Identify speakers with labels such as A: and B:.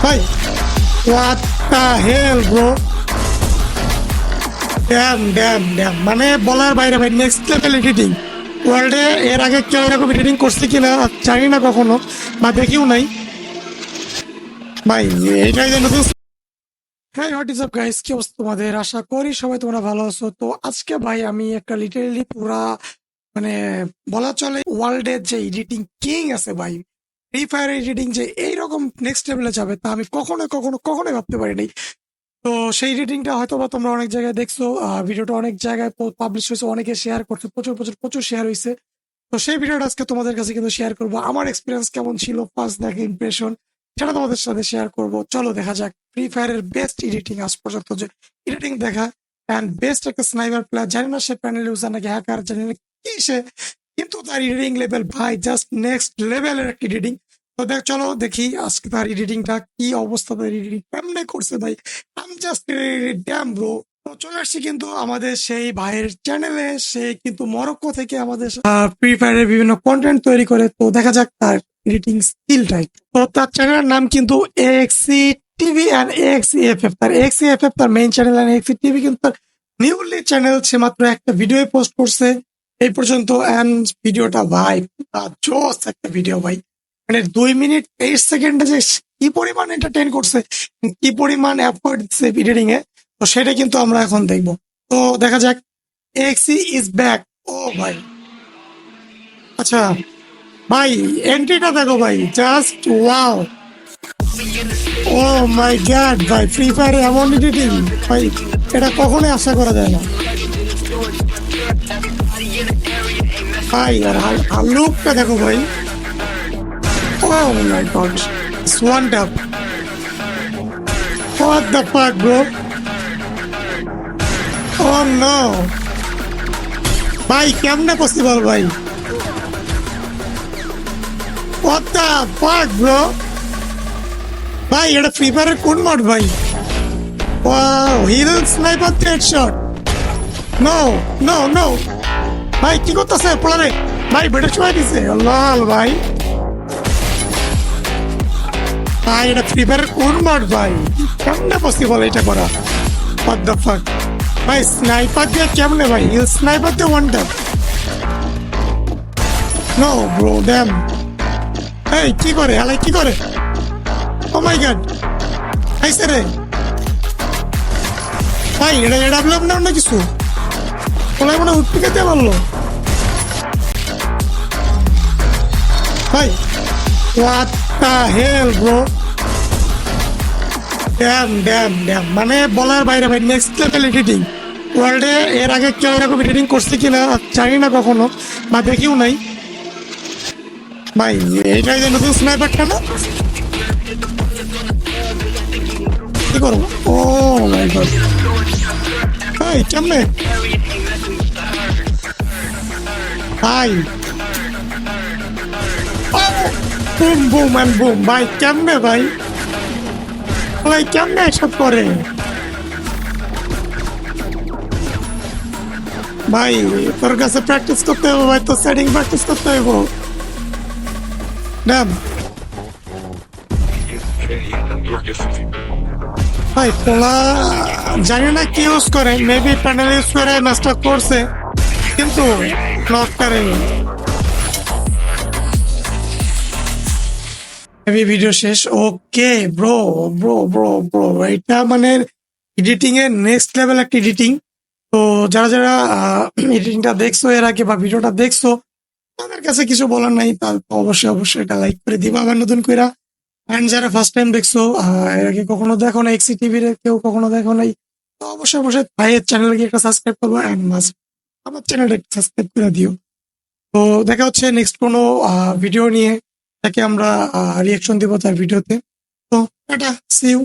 A: ভাই what the hell bro, damn damn damn মানে বলার বাইরে ভাই, নেক্সট লেভেল এডিটিং। ওয়ার্ল্ডে এর আগে কেউ এরকম এডিটিং করছে কিনা জানি না কখনো, বা দেখিও নাই ভাই। এইটাই যে নতুন। হ্যাঁ, হোয়াট ইজ আপ গাইস, কি অবস্থা তোমাদের? আশা করি সবাই তোমরা ভালো আছো। তো আজকে ভাই আমি একটা লিটারেলি পুরা মানে বলা চলে ওয়ার্ল্ডের যে এডিটিং কিং আছে ভাই, ফ্রি ফায়ার এডিটিং যে এইরকম নেক্সট লেভেলে যাবে তা আমি কখনোই ভাবতে পারিনি। তো সেই রিডিংটা হয়তো বা তোমরা অনেক জায়গায় দেখছো, ভিডিওটা অনেক জায়গায় পাবলিশ হয়েছে, অনেকে শেয়ার করছে, প্রচুর প্রচুর প্রচুর শেয়ার হয়েছে। তো সেই ভিডিওটা আজকে তোমাদের কাছে কিন্তু শেয়ার করবো, আমার এক্সপিরিয়েন্স কেমন ছিল, ফার্স্ট দেখা ইমপ্রেশন, সেটা তোমাদের সাথে শেয়ার করব। চলো দেখা যাক ফ্রি ফায়ারের বেস্ট এডিটিং আজ পর্যন্ত যে এডিটিং দেখা, অ্যান্ড বেস্ট একটা স্নাইপার প্লেয়ার। জানি না সে প্যানেল ইউজার নাকি হ্যাকার, জানি না কি সে, কিন্তু তার এডিটিং লেভেল ভাই জাস্ট নেক্সট লেভেলের একটা এডিটিং। তো চলো দেখি আজকে তার এডিটিংটা কি অবস্থা, তার এডিটিং কেমনে করছে ভাই। আমি জাস্ট ড্যাম ব্রো। তো চলে আসছি কিন্তু আমাদের সেই ভাইয়ের চ্যানেলে, সে কিন্তু মরক্কো থেকে আমাদের ফ্রি ফায়ারের বিভিন্ন কন্টেন্ট তৈরি করে। তো দেখা যাক তার এডিটিং স্কিলটাই। তো তার চ্যানেলের নাম কিন্তু এক্সি টিভি অ্যান্ড এক্সি এফএফ। তার এক্সি এফএফ তার মেইন চ্যানেল, অ্যান্ড এক্সি টিভি কিন্তু তার নিউলি চ্যানেল। সে মাত্র একটা ভিডিও পোস্ট করছে এই পর্যন্ত, অ্যান্ড ভিডিওটা ভাই জোস একটা ভিডিও ভাই। মানে 2 মিনিট 8 সেকেন্ডে যে কি পরিমাণ এন্টারটেইন করছে, কি পরিমাণ এফোর্ট দিচ্ছে এডিটিং এ, তো সেটা কিন্তু আমরা এখন দেখবো। তো দেখা যাক এক্সি ইজ ব্যাক। ও ভাই, আচ্ছা ভাই, এন্ট্রিটা দেখো ভাই, just wow. O my god ভাই, ফ্রি ফায়ারে এমন এডিটিং ভাই, এটা কখনোই আশা করা যায় না ভাই। আর লুকটা দেখো ভাই, oh my God, one tap, what the fuck bro, oh no ভাই, কেমনে পসিবল ভাই, what the fuck bro ভাই, এটা ফ্রি ফায়ারের কোন মড ভাই? Wow, heal sniper headshot, no no no ভাই, কি করতেছে পোলারে ভাই, বেটা সময় দিছে লাল ভাই। ভাই এটা ফ্রি ফায়ারের কোন মড ভাই, কেমনে পসিবল এটা করা, what the fuck ভাই, স্নাইপার দিয়ে কেমনে ভাই, হিল স্নাইপার দিয়ে one tap, no bro damn. এই কি করে আলাই, কি করে, ও মাই গড, আইসে রে ভাই, এটা এডাব্লিউএম না অন্য কিছু, ওলাই মনে উৎপিকাতে পারলো ভাই, what the hell bro, damn damn damn মানে বলার বাইরে ভাই, নেক্সট লেভেল এডিটিং। ওয়ার্ল্ডে এর আগে কেউ এরকম এডিটিং করছে কিনা জানি না কখনো, বা দেখিও নাই ভাই। এইটাই যে নতুন স্নাইপারটা না, কি করবো, ও মাই গড ভাই, কেমনে ভাই, বুম বুম অ্যান্ড বুম ভাই, কেমনে ভাই, ভাই কেমনে এসব করে ভাই? তোর কাছে প্র্যাকটিস করতে হবে ভাই, তো সেটিং প্র্যাকটিস করতে হবে ড্যাম ভাই। পোলা জানি না কি ইউজ করে, মেবি প্যানেল ইউজ করে ম্যাচটা করছে, কিন্তু নক করে ভিডিও শেষ। Okay bro bro bro bro, এটা মানে এডিটিং এর নেক্সট লেভেল একটা এডিটিং। তো যারা যারা এডিটিংটা দেখছো এর আগে বা ভিডিওটা দেখছো, তাদের কাছে কিছু বলার নাই, তার অবশ্যই অবশ্যই এটা লাইক করে দিবা আবার নতুন করে। অ্যান্ড যারা ফার্স্ট টাইম দেখছো, এর আগে কখনো দেখো না এক্সি টিভির, কেউ কখনো দেখো নাই, তো অবশ্যই অবশ্যই ভাইয়ের চ্যানেলকে একটা সাবস্ক্রাইব করবো, অ্যান্ড মাস্ট আমার চ্যানেলটা একটা সাবস্ক্রাইব করে দিও। তো দেখা হচ্ছে নেক্সট কোনো ভিডিও নিয়ে, তাকে আমরা রিয়াকশন দিব তার ভিডিওতে। তো টাটা, সি ইউ।